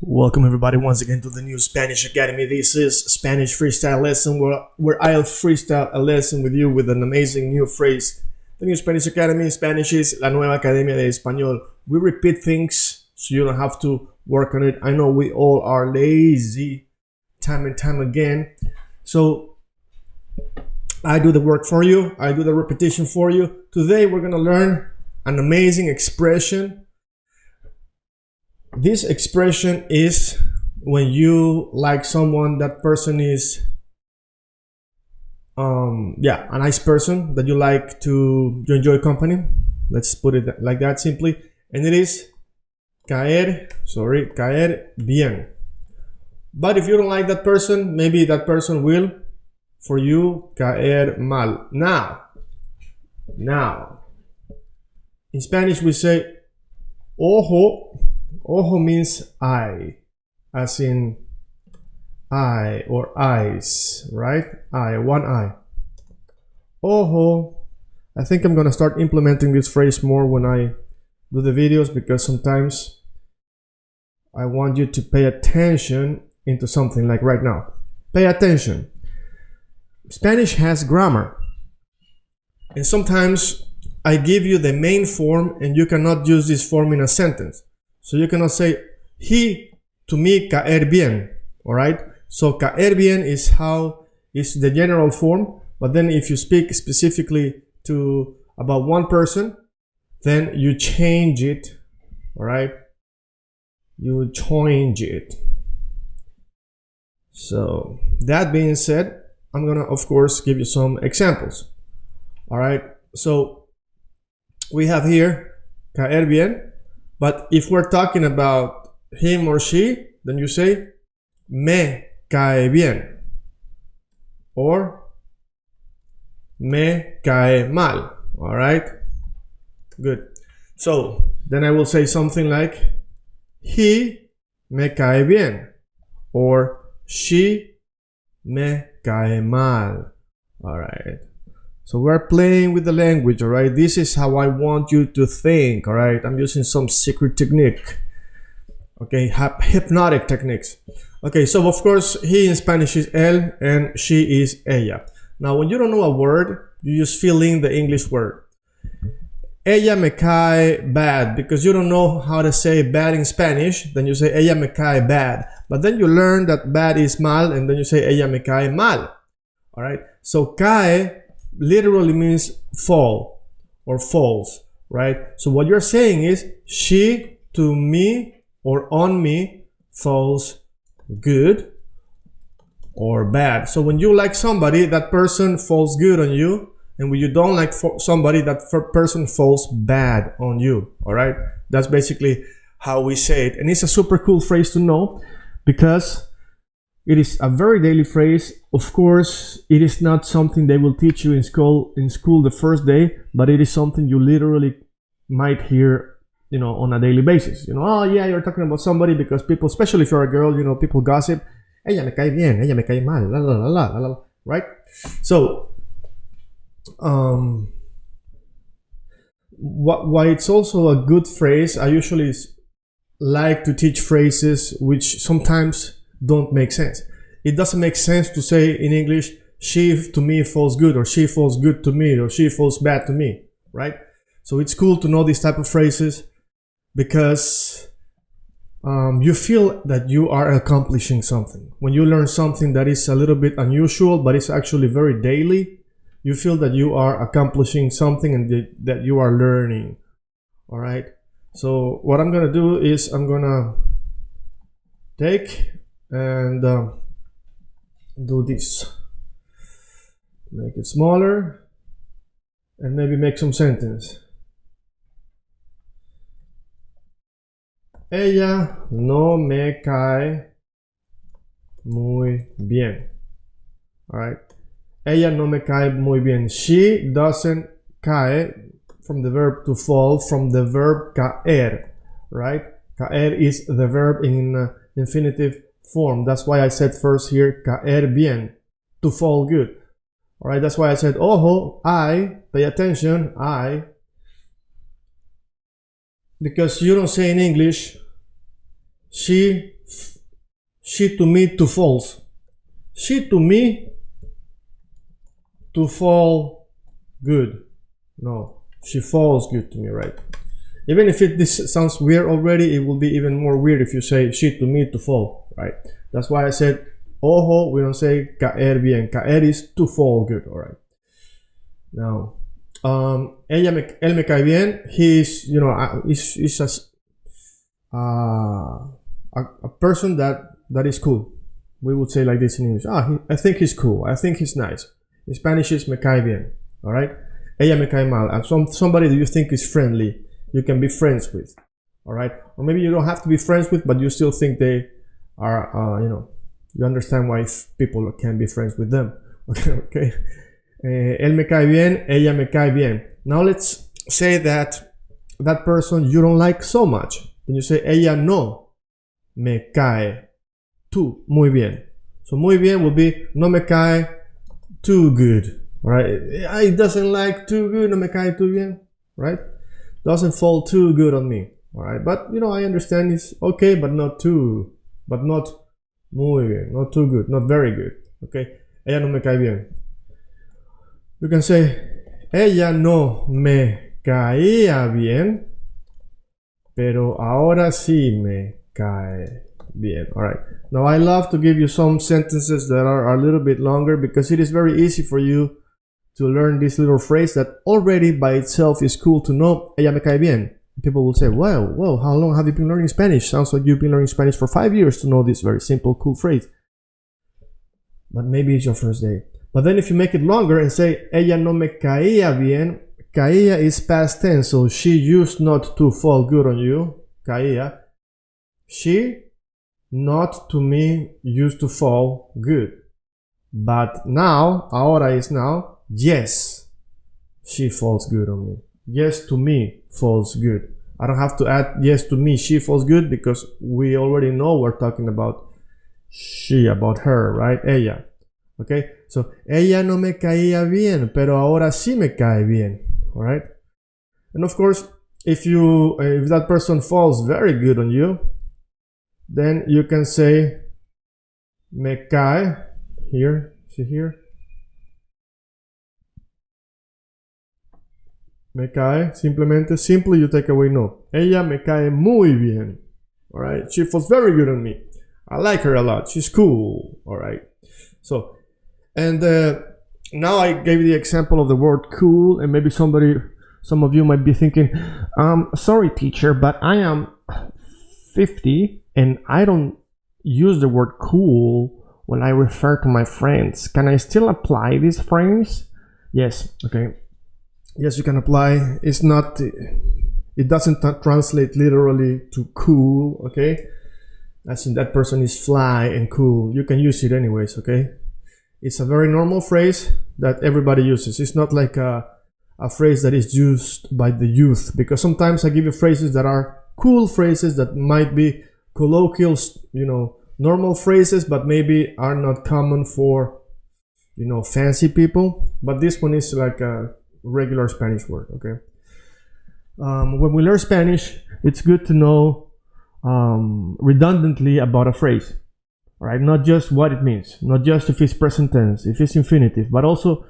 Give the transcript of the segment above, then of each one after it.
Welcome everybody once again to the new Spanish Academy. This is Spanish Freestyle Lesson where I'll freestyle a lesson with you with an amazing new phrase. The new Spanish Academy, Spanish is la nueva academia de español. We repeat things so you don't have to work on it. I know we all are lazy time and time again. So I do the work for you. I do the repetition for you. Today we're going to learn an amazing expression. This expression is when you like someone, that person is a nice person that you like you enjoy company. Let's put it like that simply. And it is caer bien. But if you don't like that person, maybe that person will for you caer mal. Now in Spanish we say ojo. Ojo means eye, as in eye or eyes, right? Eye, one eye. Ojo. I think I'm gonna start implementing this phrase more when I do the videos, because sometimes I want you to pay attention into something like right now. Pay attention. Spanish has grammar, and sometimes I give you the main form and you cannot use this form in a sentence. So you cannot say, he to me caer bien, all right? So caer bien is the general form, but then if you speak specifically about one person, then you change it, all right? You change it. So that being said, I'm gonna, of course, give you some examples, all right? So we have here caer bien. But if we're talking about him or she, then you say me cae bien or me cae mal. All right, good. So then I will say something like he me cae bien or she me cae mal. All right. So we're playing with the language, all right? This is how I want you to think, all right? I'm using some secret technique, okay? Hypnotic techniques. Okay, so of course, he in Spanish is él and she is ella. Now, when you don't know a word, you just fill in the English word. Ella me cae bad, because you don't know how to say bad in Spanish, then you say ella me cae bad. But then you learn that bad is mal, and then you say ella me cae mal, all right? So cae literally means fall or falls, right? So what you're saying is she to me or on me falls good or bad. So when you like somebody, that person falls good on you, and when you don't like somebody, that person falls bad on you, all right? That's basically how we say it, and it's a super cool phrase to know because it is a very daily phrase. Of course, it is not something they will teach you in school the first day, but it is something you literally might hear, on a daily basis. Oh yeah, you're talking about somebody, because people, especially if you're a girl, people gossip. Ella me cae bien, ella me cae mal, la la la la la, right? So, why it's also a good phrase. I usually like to teach phrases which sometimes don't make sense. It doesn't make sense to say in English, she to me falls good, or she falls good to me, or she falls bad to me, right? So it's cool to know these type of phrases because you feel that you are accomplishing something. When you learn something that is a little bit unusual, but it's actually very daily, you feel that you are accomplishing something and that you are learning, all right? So what I'm gonna do is I'm gonna take and do this, make it smaller and maybe make some sentence. Ella no me cae muy bien, all right? Ella no me cae muy bien. She doesn't cae, from the verb to fall, from the verb caer, right? Caer is the verb in infinitive form. That's why I said first here caer bien, to fall good, all right? That's why I said ojo, I, pay attention, I, because you don't say in English She to me to false. She to me to fall good. No, she falls good to me, right? Even if this sounds weird already, it will be even more weird if you say she to me to fall, right? That's why I said, ojo, we don't say caer bien. Caer is to fall good, all right? Now, él me cae bien. He's, you know, he's a person that is cool. We would say like this in English. I think he's cool. I think he's nice. In Spanish is me cae bien. All right. Ella me cae mal. And somebody that you think is friendly, you can be friends with. All right. Or maybe you don't have to be friends with, but you still think they are, you know, you understand why people can be friends with them. Okay. Okay. Él me cae bien. Ella me cae bien. Now let's say that person you don't like so much. Then you say, ella no me cae too muy bien. So muy bien will be no me cae too good, right? It doesn't like too good, no me cae too bien, right? Doesn't fall too good on me, all right? But you know, I understand it's okay, but not muy bien, not too good, not very good, okay? Ella no me cae bien. You can say, ella no me caía bien, pero ahora sí me cae bien. All right. Now I love to give you some sentences that are a little bit longer because it is very easy for you to learn this little phrase that already by itself is cool to know. Ella me cae bien. People will say, wow, how long have you been learning Spanish? Sounds like you've been learning Spanish for 5 years to know this very simple, cool phrase. But maybe it's your first day. But then if you make it longer and say, ella no me caía bien, caía is past tense, so she used not to fall good on you. Caía. She, not to me, used to fall good. But now, ahora is now, yes, she falls good on me. Yes to me falls good. I don't have to add yes to me, she falls good, because we already know we're talking about she, about her, right? Ella. Okay, so ella no me caía bien, pero ahora sí me cae bien. All right, and of course, if that person falls very good on you, then you can say me cae here. See here, me cae. Simply you take away no. Ella me cae muy bien. All right, she falls very good on me. I like her a lot. She's cool. All right, so. And now I gave you the example of the word cool, and maybe some of you might be thinking, sorry teacher, but I am 50 and I don't use the word cool when I refer to my friends. Can I still apply this phrase? Yes, okay. Yes, you can apply. It doesn't translate literally to cool, okay? As in that person is fly and cool. You can use it anyways, okay? It's a very normal phrase that everybody uses. It's not like a phrase that is used by the youth, because sometimes I give you phrases that are cool phrases that might be colloquial, you know, normal phrases, but maybe are not common for, you know, fancy people. But this one is like a regular Spanish word, okay? When we learn Spanish, it's good to know redundantly about a phrase. Right, not just what it means, not just if it's present tense, if it's infinitive, but also,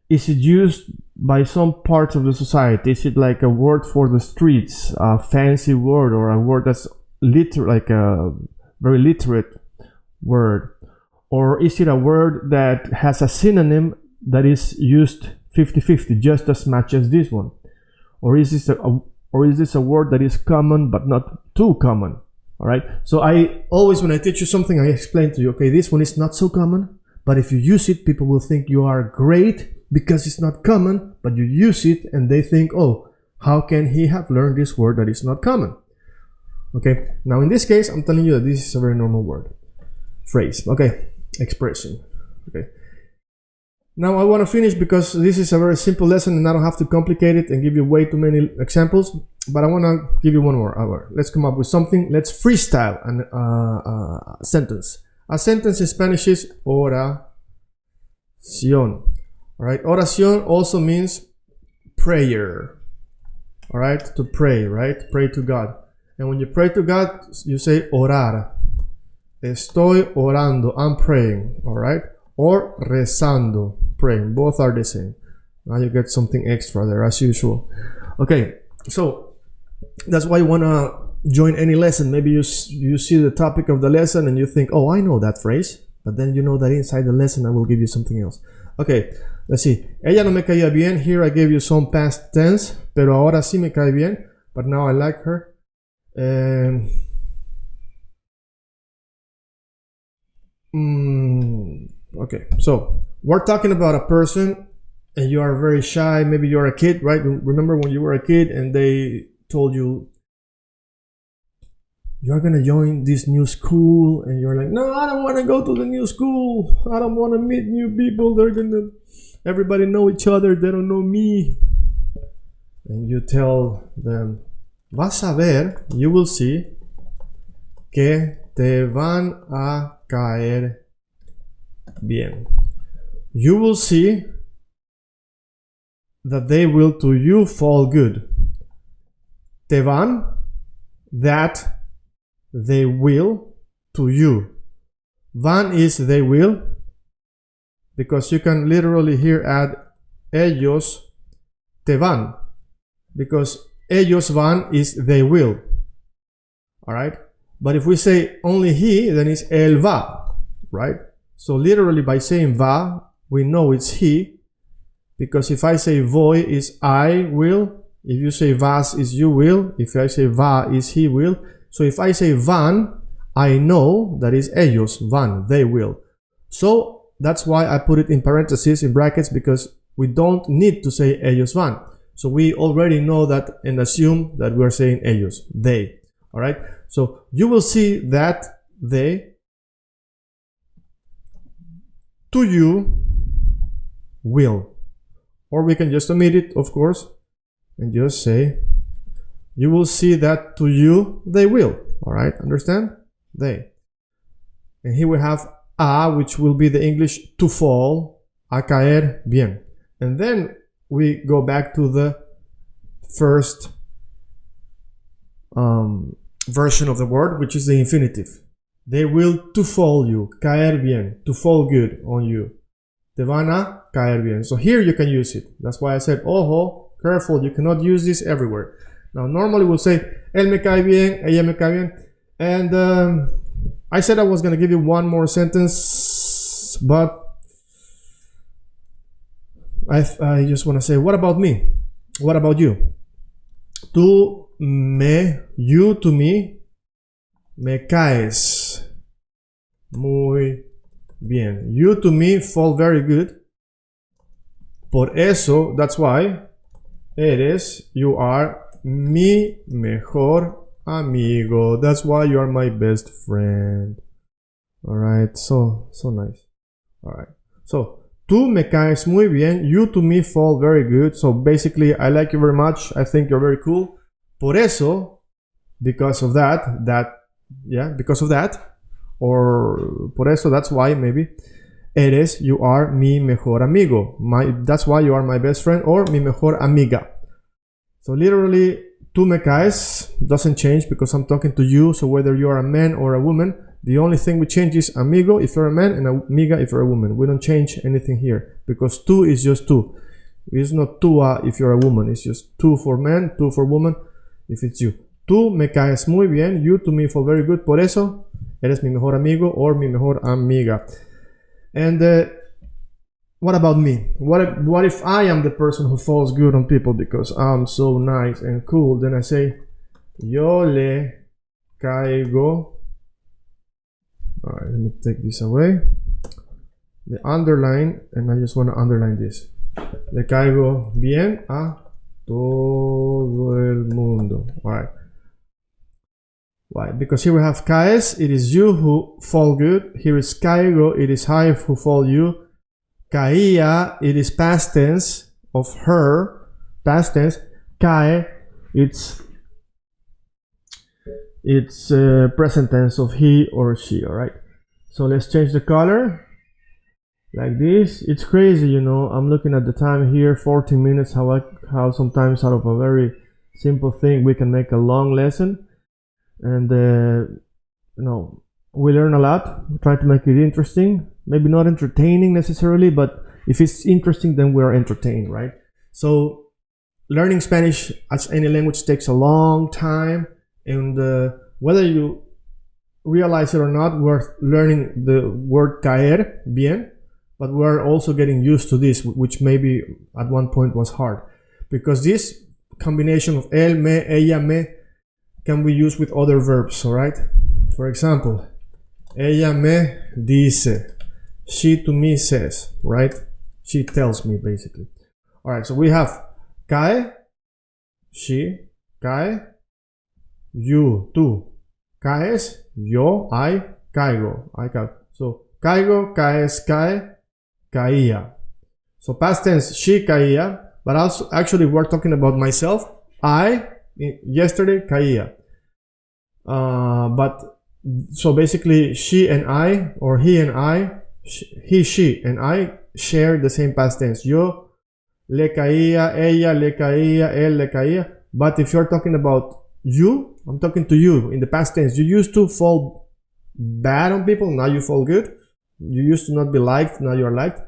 is it used by some parts of the society? Is it like a word for the streets, a fancy word, or a word that's like a very literate word? Or is it a word that has a synonym that is used 50-50, just as much as this one? Or is this a word that is common but not too common? All right, so I always, when I teach you something, I explain to you, okay, this one is not so common, but if you use it, people will think you are great because it's not common, but you use it and they think, oh, how can he have learned this word that is not common? Okay, now in this case, I'm telling you that this is a very normal word, phrase, okay, expression, okay. Now I want to finish because this is a very simple lesson and I don't have to complicate it and give you way too many examples, but I want to give you one more hour. Let's come up with something. Let's freestyle a sentence. A sentence in Spanish is oración. All right, oración also means prayer. All right, to pray, right? Pray to God. And when you pray to God, you say orar. Estoy orando, I'm praying, all right? Or rezando, praying. Both are the same. Now you get something extra there as usual. Okay, so that's why you want to join any lesson. Maybe you see the topic of the lesson and you think, oh, I know that phrase. But then you know that inside the lesson I will give you something else. Okay, let's see. Ella no me caía bien. Here I gave you some past tense. Pero ahora sí me cae bien. But now I like her. Okay, so we're talking about a person and you are very shy. Maybe you're a kid, right? Remember when you were a kid and they told you you're gonna join this new school, and you're like, no, I don't want to go to the new school. I don't want to meet new people. Everybody know each other. They don't know me. And you tell them, vas a ver, you will see, que te van a caer bien. You will see that they will to you fall good. Te van, that they will to you. Van is they will, because you can literally here add ellos te van, because ellos van is they will. All right, but if we say only he, then it's él va, right? So literally by saying va, we know it's he, because if I say voy is I will, if you say vas is you will, if I say va is he will. So if I say van, I know that is ellos van, they will. So that's why I put it in parentheses, in brackets, because we don't need to say ellos van. So we already know that and assume that we're saying ellos, they. All right. So you will see that they to you will. Or we can just omit it, of course, and just say, you will see that to you they will. All right, understand? They. And here we have a, which will be the English to fall, a caer bien. And then we go back to the first version of the word, which is the infinitive. They will to fall you, caer bien, to fall good on you. Te van a caer bien. So here you can use it. That's why I said, ojo, careful, you cannot use this everywhere. Now, normally we'll say, él me cae bien, ella me cae bien. And I said I was going to give you one more sentence, but I just want to say, what about me? What about you? Tú me, you to me, me caes muy bien. You to me fall very good. Por eso, that's why, eres, you are mi mejor amigo. That's why you are my best friend. All right, so nice. All right, so tú me caes muy bien. You to me fall very good. So basically, I like you very much. I think you're very cool. Por eso, because of that, because of that, or por eso, that's why maybe. Eres, you are mi mejor amigo. That's why you are my best friend, or mi mejor amiga. So literally, tú me caes doesn't change because I'm talking to you. So whether you are a man or a woman, the only thing we change is amigo if you're a man and amiga if you're a woman. We don't change anything here because tú is just tú. It's not túa if you're a woman. It's just tú for man, tú for woman if it's you. Tú me caes muy bien. You to me fall very good. Por eso, eres mi mejor amigo or mi mejor amiga. And what about me? What if I am the person who falls good on people because I'm so nice and cool? Then I say, yo le caigo. All right, let me take this away. The underline, and I just want to underline this. Le caigo bien a todo el mundo. All right. Why? Because here we have caes, it is you who fall good. Here is caigo, it is I who fall you. Caía, it is past tense of her, past tense. Cae, it's present tense of he or she. All right. So let's change the color like this. It's crazy, you know. I'm looking at the time here, 14 minutes. How sometimes out of a very simple thing we can make a long lesson. and you know, we learn a lot. We try to make it interesting, maybe not entertaining necessarily, but if it's interesting, then we're entertained, right? So learning Spanish as any language takes a long time, and whether you realize it or not, we're learning the word caer bien, but we're also getting used to this, which maybe at one point was hard, because this combination of él, me, ella, me can be used with other verbs, all right? For example, ella me dice, she to me says, right? She tells me, basically. All right, so we have cae, she, cae, you, tú, caes, yo, I, caigo, I caigo. So caigo, caes, cae, caía. So past tense, she caía, but also actually we're talking about myself. I yesterday caía. But so basically she and I, or he and I, he, she and I share the same past tense. Yo le caía, ella le caía, él le caía. But if you're talking about you, I'm talking to you in the past tense. You used to fall bad on people, now you fall good. You used to not be liked, now you're liked.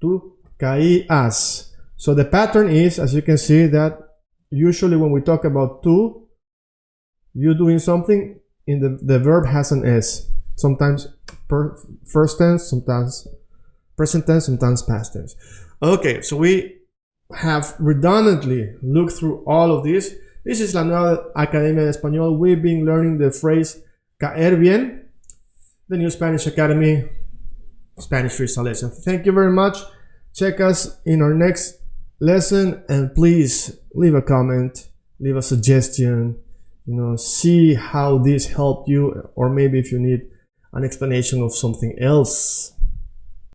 Tú caías. So the pattern is, as you can see, that usually when we talk about tú, you doing something, in the verb has an S. Sometimes first tense, sometimes present tense, sometimes past tense. Okay, so we have redundantly looked through all of this. This is La Nueva Academia de Español. We've been learning the phrase caer bien, the new Spanish Academy, Spanish Freestyle Lesson. Thank you very much. Check us in our next lesson, and please leave a comment, leave a suggestion, see how this helped you, or maybe if you need an explanation of something else.